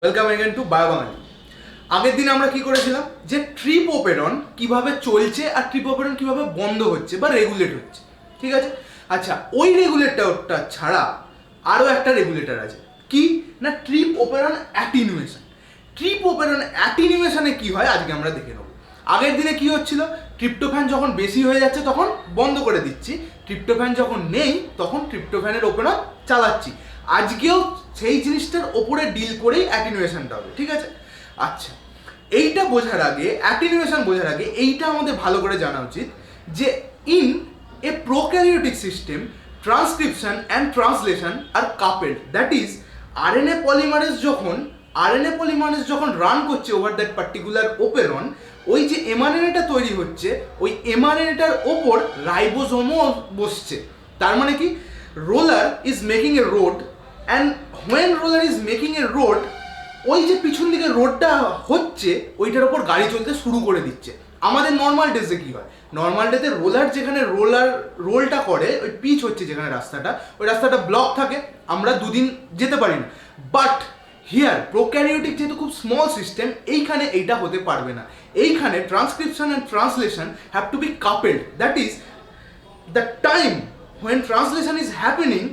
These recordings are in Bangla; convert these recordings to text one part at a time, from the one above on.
Welcome again two বায়োবাঙালি। আগের দিন আমরা কি করেছিলাম যে ট্রিপোপেরন কিভাবে চলছে আর ট্রিপোপেরন কিভাবে বন্ধ হচ্ছে বা রেগুলেট হচ্ছে, ঠিক আছে। আচ্ছা, ওই রেগুলেটরটা ছাড়া আরও একটা রেগুলেটর আছে, কি না ট্রিপোপেরন অ্যাটিনুয়েশন। ট্রিপোপেরন অ্যাটিনুয়েশনে কি হয় আজকে আমরা দেখে নেব। আগের দিনে কি হচ্ছিল, ট্রিপ্টোফ্যান যখন বেশি হয়ে যাচ্ছে তখন বন্ধ করে দিচ্ছি, ট্রিপ্টোফ্যান যখন নেই তখন ট্রিপ্টোফ্যানের ওপেরন চালাচ্ছি। আজকেও সেই জিনিসটার ওপরে ডিল করেই অ্যাটিনুয়েশনটা হবে, ঠিক আছে। আচ্ছা, এইটা বোঝার আগে, অ্যাটিনুয়েশন বোঝার আগে এইটা আমাদের ভালো করে জানা উচিত যে in a prokaryotic system transcription and translation are coupled. That is RNA polymerase যখন রান করছে ওভার দ্যাট পার্টিকুলার ওপেরন, ওই যে এমআরএনএটা তৈরি হচ্ছে ওই এমআরএনএটার ওপর রাইবোজোমও বসছে। তার মানে কি, roller is making A road and when roller is making A road, ওই যে পিছন দিকে রোডটা হচ্ছে ওইটার ওপর গাড়ি চলতে শুরু করে দিচ্ছে। আমাদের নর্মাল ডেজে কি হয়, নর্মাল ডেতে রোলার যেখানে রোলটা করে, ওই পিচ হচ্ছে যেখানে রাস্তাটা, ওই রাস্তাটা ব্লক থাকে, আমরা দুদিন যেতে পারি না। বাট হিয়ার প্রোক্যারিওটিক যেহেতু খুব স্মল সিস্টেম, এইখানে এইটা হতে পারবে না। এইখানে transcription and translation have to be coupled. That is the time when translation is happening,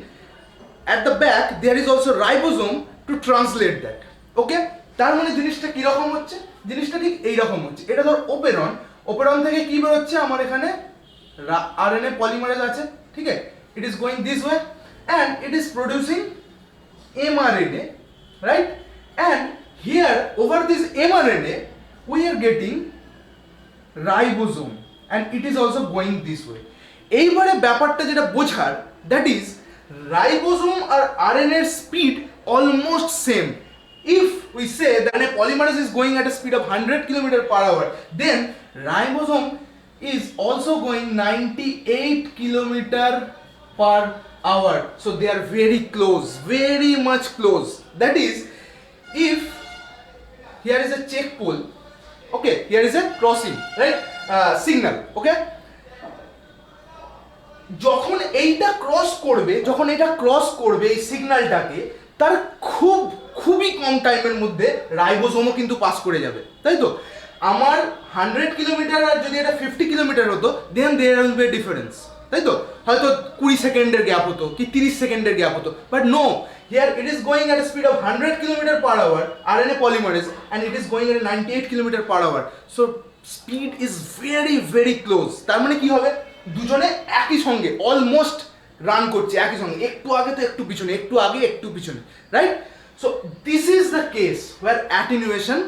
at the back there is also ribosome to translate that. ওকে, তার মানে জিনিসটা কিরকম হচ্ছে, জিনিসটা ঠিক এইরকম হচ্ছে। এটা ধর ওপেরন থেকে কি বেরোচ্ছে, আমার এখানে আরএনএ পলিমারেজ আছে, ঠিক আছে। ইট is going this way and it is producing mRNA, right? And here over this mRNA we are getting ribosome and it is also going this way. এইবারে ব্যাপারটা যেটা বোঝার, দ্যাট ইজ রাইবোজোম আর আরএনএ এর speed almost same. If we say that a polymerase is going at a speed of 100 km/h, then ribosome is also going 98 km/h. So they are very close, very much close. That is, if here is a check pole, okay, here is a crossing, right, signal, okay. যখন এটা ক্রস করবে এই সিগন্যালটাকে, তার খুবই কম টাইমের মধ্যে রাইবোজোমও কিন্তু পাস করে যাবে, তাই তো। আমার 100 কিলোমিটার আর যদি এটা 50 কিলোমিটার হতো, then there will be a difference, তাই তো। হয়তো 20 সেকেন্ডের গ্যাপ হতো কি 30 সেকেন্ডের গ্যাপ হতো, but no, here it is going at a speed of 100 km/h RNA polymerase and it is going at 98 km/h. So speed is very very close. তার মানে কি হবে, দুজনে একই সঙ্গে অলমোস্ট রান করছে একই সঙ্গে, একটু আগে তো একটু পিছনে, একটু আগে একটু পিছনে, right. So this is the case where attenuation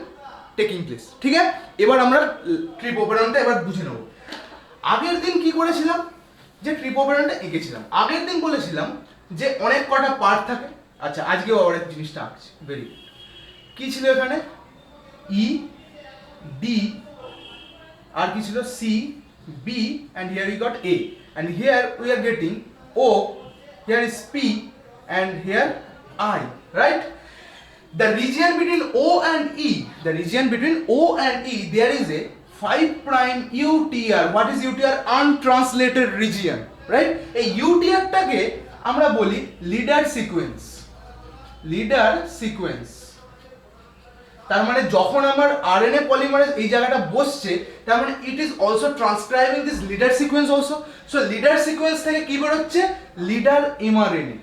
taking place, ঠিক আছে। এবার আমরা ট্রিপোপেরনটা এবার বুঝে নেব। আগের দিন কি করেছিলাম, যে ট্রিপোপেরনটা এঁকেছিলাম। আগের দিন বলেছিলাম যে অনেক কটা পার্ট থাকে। আচ্ছা, আজকেও আবার জিনিসটা আঁকছি, ভেরি গুড। কি ছিল এখানে, ই ডি, আর কি ছিল, C B, and here we got A, and here we are getting O, here is P, and here I, right? The region between O and E, there is a 5' UTR. What is UTR? Untranslated region, right? এই UTR টাকে আমরা বলি লিডার সিকোয়েন্স। তার মানে যখন আমার আরএনএ পলিমারেজ এই জায়গাটা বসছে, তার মানে it is also transcribing this leader sequence also. So leader sequence থেকে কি বেরোচ্ছে, লিডার এমআরএনএ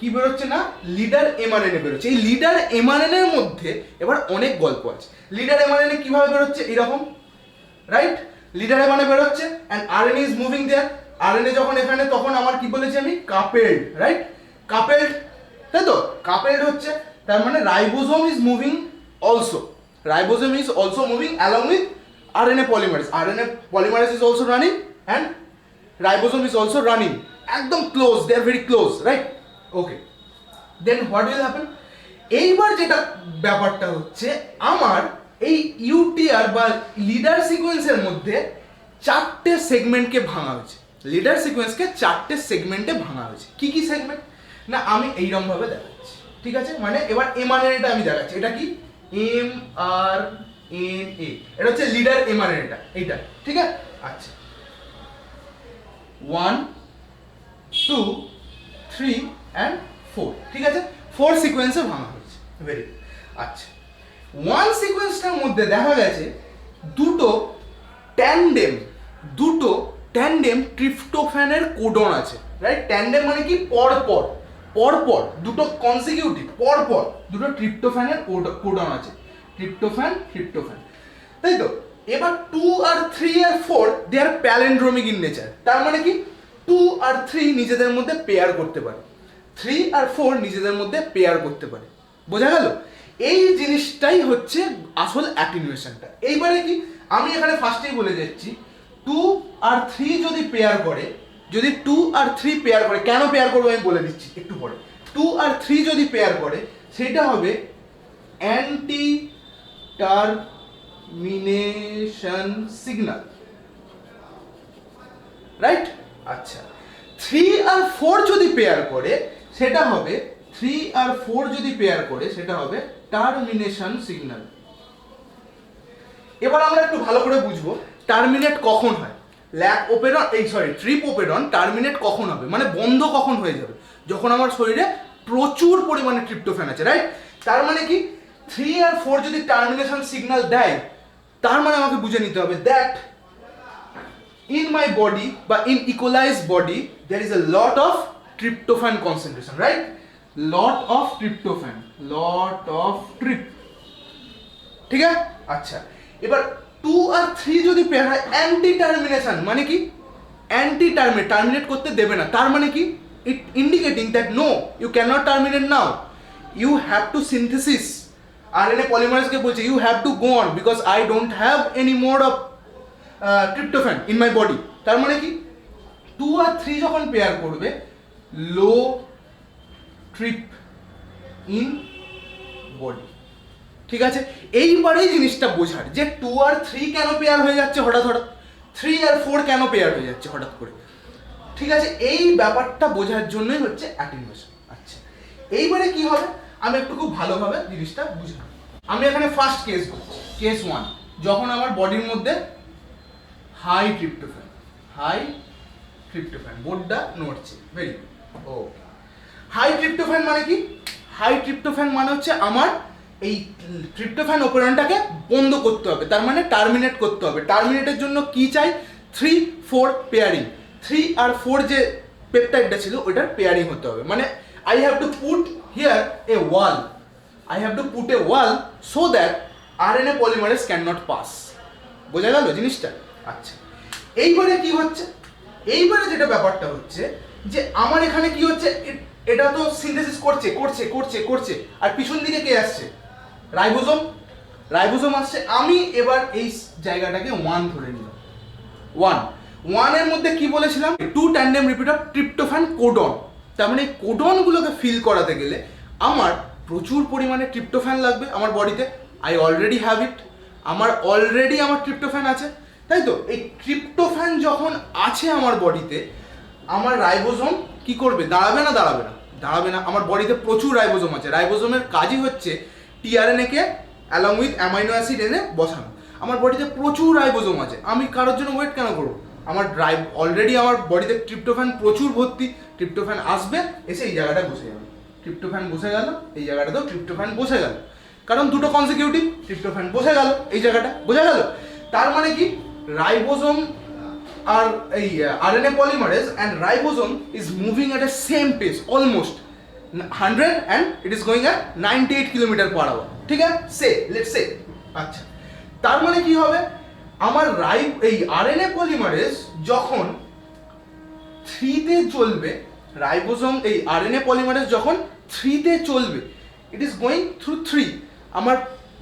কি বেরোচ্ছে না, লিডার এমআরএনএ বেরোচ্ছে। এই লিডার এমআরএনএ এর মধ্যে এবার অনেক গল্প আছে। লিডার এমআরএনএ কিভাবে বেরোচ্ছে, এরকম, রাইট। লিডার এমআরএনএ বেরোচ্ছে and RNA is moving there. RNA যখন এখানে, তখন আমার কি বলেছি আমি, কাপেলড, রাইট, কাপেলড, তাই তো। কাপেলড হচ্ছে, তার মানে ribosome is moving also, along with RNA polymerase is also running and ribosome is also running, একদম close, they are very close, right? Okay, then what will happen, এইবার যেটা ব্যাপারটা হচ্ছে, আমার এই ইউটিআর বা লিডার সিকোয়েন্সের মধ্যে 4টে সেগমেন্টকে ভাঙা হয়েছে। লিডার সিকোয়েন্সকে 4টে সেগমেন্টে ভাঙা হয়েছে। কি কি সেগমেন্ট না, আমি এইরকম ভাবে দেখাচ্ছি, ঠিক আছে। মানে এবার এমআরএনএটা আমি দেখাচ্ছি, এটা কি mRNA, এটা হচ্ছে লিডার এমআরএনএটা, এইটা, ঠিক আছে। আচ্ছা, 1 2 3 and 4, ঠিক আছে। 4 সিকোয়েন্সে ভাঙা হয়েছে। Very good. আচ্ছা, 1 সিকোয়েন্সটার মধ্যে দেখা গেছে দুটো ট্যান্ডেম ট্রিপ্টোফ্যানের কোডন আছে, রাইট? ট্যান্ডেম মানে কি? পরপর দুটো কনসিকিউটিভ পরপর দুটো ট্রিপ্টোফ্যানের কোডন আছে, ট্রিপ্টোফ্যান, তাই তো? এবার 2 আর 3 আর 4 দে আর প্যালেন্ড্রোমিক ইন নেচার। তার মানে কি? 2 আর 3 নিজেদের মধ্যে পেয়ার করতে পারে, 3 আর 4 নিজেদের মধ্যে পেয়ার করতে পারে। বোঝা গেল? এই জিনিসটাই হচ্ছে আসল অ্যাটিনুয়েশনটা। এইবারে কি, আমি এখানে ফার্স্টেই বলে যাচ্ছি, 2 আর 3 যদি পেয়ার করে, যদি 2 আর 3 পেয়ার করে, কেন পেয়ার করবো আমি বলে দিচ্ছি একটু পরে। 2 আর 3 যদি পেয়ার করে সেটা হবে অ্যান্টি টার্মিনেশন সিগন্যাল, রাইট? আচ্ছা, 3 আর 4 যদি পেয়ার করে সেটা হবে, 3 আর 4 যদি পেয়ার করে সেটা হবে টার্মিনেশন সিগন্যাল। এবার আমরা একটু ভালো করে বুঝবো টার্মিনেট কখন হয়। ট্রিপ ওপেরন টার্মিনেট কখন হবে, মানে বন্ধ কখন হয়ে যাবে? যখন আমার শরীরে প্রচুর পরিমাণে ট্রিপ্টোফ্যান আছে, রাইট? তার মানে কি, 3 আর 4 যদি টার্মিনেশন সিগন্যাল দেয়, তার মানে আমাকে বুঝে নিতে হবে দ্যাট in my body বা in equalized body there is a lot of tryptophan concentration, right? lot of trip, ঠিক আছে? আচ্ছা, এবার 2 আর 3 যদি পেয়ার হয়, অ্যান্টি টার্মিনেশন মানে কি? টার্মিনেট করতে দেবে না। তার মানে কি? It indicating that no, you cannot terminate now, you have to synthesis. RNA পলিমারেজকে বলছে you have to go on because I don't have any more of tryptophan in my body. তার মানে কি, 2 আর 3 যখন পেয়ার করবে, লো ট্রিপ ইন বডি, ঠিক আছে? এইবারেই জিনিসটা বোঝার যে 2 আর 3 কেন পেয়ার হয়ে যাচ্ছে হঠাৎ, 3 আর 4 কেন পেয়ার হয়ে যাচ্ছে হঠাৎ করে, ঠিক আছে? এই ব্যাপারটা বোঝার জন্যই হচ্ছে অ্যাটিনুয়েশন। আচ্ছা, এইবারে কি হবে আমি একটু খুব ভালোভাবে জিনিসটা বুঝলাম। আমি এখানে ফার্স্ট কেস করছি, কেস 1, যখন আমার বডির মধ্যে হাই ট্রিপ্টোফ্যান, বোর্ডটা নড়ছে, ভেরি ও। হাই ট্রিপ্টোফ্যান মানে কি? হাই ট্রিপ্টোফ্যান মানে হচ্ছে আমার এই ট্রিপ্টোফ্যান অপারেশনটাকে বন্ধ করতে হবে, তার মানে টার্মিনেট করতে হবে। টার্মিনেটের জন্য কি চাই? 3, 4 পেয়ারিং। 3 আর 4 যে পেপটাইডটা ছিল ওইটার পেয়ারিং হতে হবে, মানে I have to put here a wall so that RNA polymerase cannot pass. বোঝা গেল জিনিসটা? আচ্ছা, এইবারে কি হচ্ছে? এইবারে যেটা ব্যাপারটা হচ্ছে যে আমার এখানে কি হচ্ছে, এটা তো সিনথেসিস করছে, আর পিছন দিকে কে আসছে? রাইবোজোম আসছে। আমি এবার এই জায়গাটাকে 1 ধরে নিলাম। 1 এর মধ্যে কি বলেছিলাম? 2 tandem repeat of tryptophan codon. তার মানে এই কোডনগুলোকে ফিল করাতে গেলে আমার প্রচুর পরিমাণে ট্রিপ্টোফ্যান লাগবে আমার বডিতে। আই অলরেডি হ্যাভ ইট, আমার ট্রিপ্টোফ্যান আছে, তাই তো? এই ট্রিপ্টোফ্যান যখন আছে আমার বডিতে, আমার রাইবোজোম কি করবে? দাঁড়াবে না। আমার বডিতে প্রচুর রাইবোজোম আছে। রাইবোজোমের কাজই হচ্ছে tRNA K along with amino acid এনে বসানো। আমার বডিতে প্রচুর রাইবোজোম আছে, আমি কারোর জন্য ওয়েট কেন করবো? অলরেডি আমার বডিতে ট্রিপ্টোফ্যান প্রচুর ভর্তি। ট্রিপ্টোফ্যান আসবে, এসে এই জায়গাটা বসে যাবে। ট্রিপ্টোফ্যান বসে গেল, এই জায়গাটাতেও ট্রিপ্টোফ্যান বসে গেল, কারণ দুটো কনসিকিউটিভ ট্রিপ্টোফ্যান বসে গেল এই জায়গাটা। বোঝা গেল? তার মানে কি, রাইবোজোম আর এই RNA polymerase and ribosome is moving at a same pace, almost 100 and it is going at 98 km/h, ঠিক আছে? let's say আচ্ছা, তার মানে কি হবে, আমার এই RNA polymerase যখন 3 তে চলবে, রাইবোজোম এই RNA polymerase যখন 3 তে চলবে, it is going through 3, আমার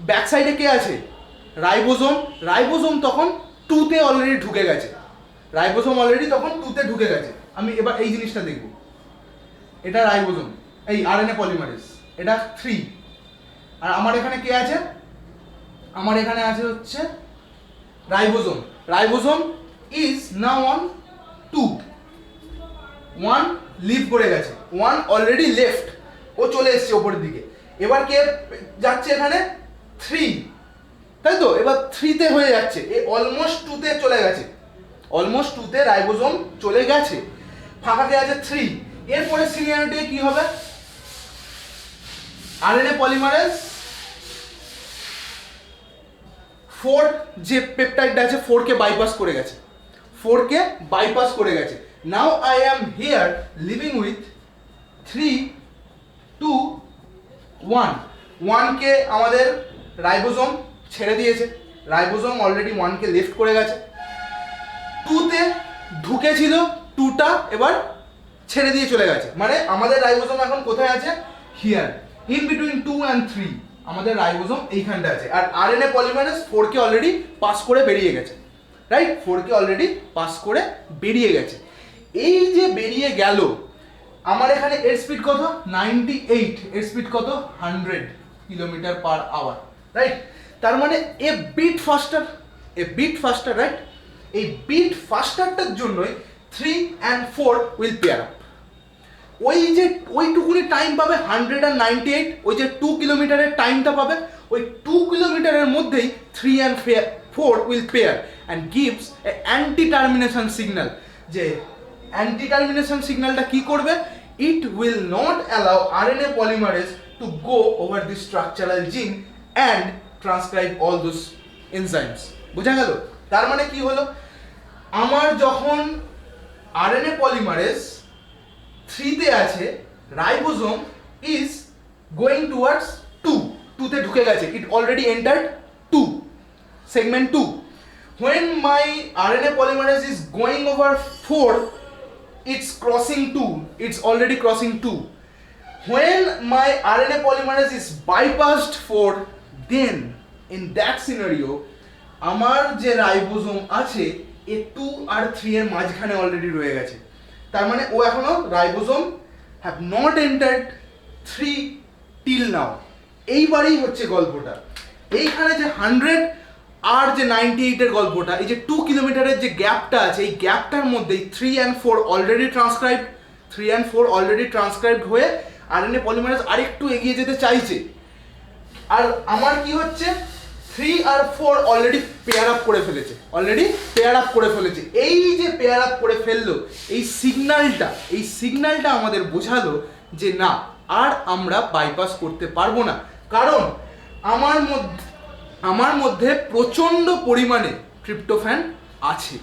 ব্যাক সাইডে কে আছে? রাইবোজোম তখন 2 তে অলরেডি ঢুকে গেছে। তখন 2 তে ঢুকে গেছে। আমি এবার এই জিনিসটা দেখব, এটা রাইবোজোম, এই RNA পলিমারেজ, এটা 3, আর আমার এখানে কে আছে? আমার এখানে আছে হচ্ছে ribosome is now on 2, 1 leave করে গেছে, 1 অলরেডি লেফট, ও চলে এসছে ওপরের দিকে। এবার কে যাচ্ছে এখানে? 3, তাই তো? এবার 3 তে হয়ে যাচ্ছে, এ অলমোস্ট 2 তে চলে গেছে, অলমোস্ট 2 তে রাইবোজোম চলে গেছে, ফাঁকাতে আছে 3। এরপরে সিনিয়রিটি কি হবে? আরএনএ পলিমারেজ 4 যে পেপটাইডটা আছে 4 কে বাইপাস করে গেছে, 4 কে বাইপাস করে গেছে। Now I am here living with 3 2 1 1 কে আমাদের রাইবোজোম ছেড়ে দিয়েছে, রাইবোজোম অলরেডি 1 কে লেফট করে গেছে। 2 তে ঢুকেছিল, 2টা এবার ছেড়ে দিয়ে চলে গেছে, মানে আমাদের রাইবোজোম এখন কোথায় আছে? হিয়ার, ইন বিটুইন 2 and 3 আমাদের রাইবোজোম এইখানটা আছে। আর আরএনএ পলিমারেজ 4 কে অলরেডি পাস করে বেরিয়ে গেছে, রাইট? 4 কে অলরেডি পাস করে বেরিয়ে গেছে। এই যে বেরিয়ে গেল, আমার এখানে এর স্পিড কত? 98, এর স্পিড কত? 100 কিলোমিটার পার আওয়ার, রাইট? তার মানে এ বিট ফাস্টার, রাইট? এই বিট ফাস্টারটার জন্যই 3 and 4 উইল পেয়ার আপ। ওই যে ওইটুকুনি টাইম পাবে 198, ওই যে 2 কিলোমিটারের টাইমটা পাবে, ওই 2 কিলোমিটারের মধ্যেই 3 and 4 will pair and gives a anti termination signal. যে অ্যান্টি টার্মিনেশন সিগন্যালটা কি করবে? It will not allow RNA polymerase to go over the structural gene and transcribe all those enzymes. বোঝা গেল? তার মানে কি হলো, আমার যখন আরএনএ পলিমারেজ 3 তে আছে, রাইবোজোম ইজ গোয়িং টুয়ার্ডস 2 তে ঢুকে গেছে, ইট already entered 2 segment 2। when my RNA polymerase is going over 4, it's crossing 2, it's already crossing 2. when my RNA polymerase is bypassed 4, then in that scenario আমার যে রাইবোজোম আছে এ 2 আর 3 এর মাঝখানে অলরেডি রয়ে গেছে। তার মানে ও এখনো ribosome have not entered 3 till now. এইবারেই হচ্ছে গল্পটা, এইখানে যে 100 আর যে 98 এর গল্পটা, এই যে 2 কিলোমিটারের যে গ্যাপটা আছে, এই গ্যাপটার মধ্যেই 3 and 4 অলরেডি ট্রান্সক্রাইবড হয়ে আরএনএ পলিমারেজ আরেকটু এগিয়ে যেতে চাইছে। আর আমার কি হচ্ছে, 3 আর 4 অলরেডি পেয়ার আপ করে ফেলেছে। এই যে পেয়ার আপ করে ফেললো, এই সিগন্যালটা আমাদের বোঝালো যে না, আর আমরা বাইপাস করতে পারবো না, কারণ আমার মধ্যে প্রচন্ড পরিমাণে ট্রিপ্টোফ্যান আছে।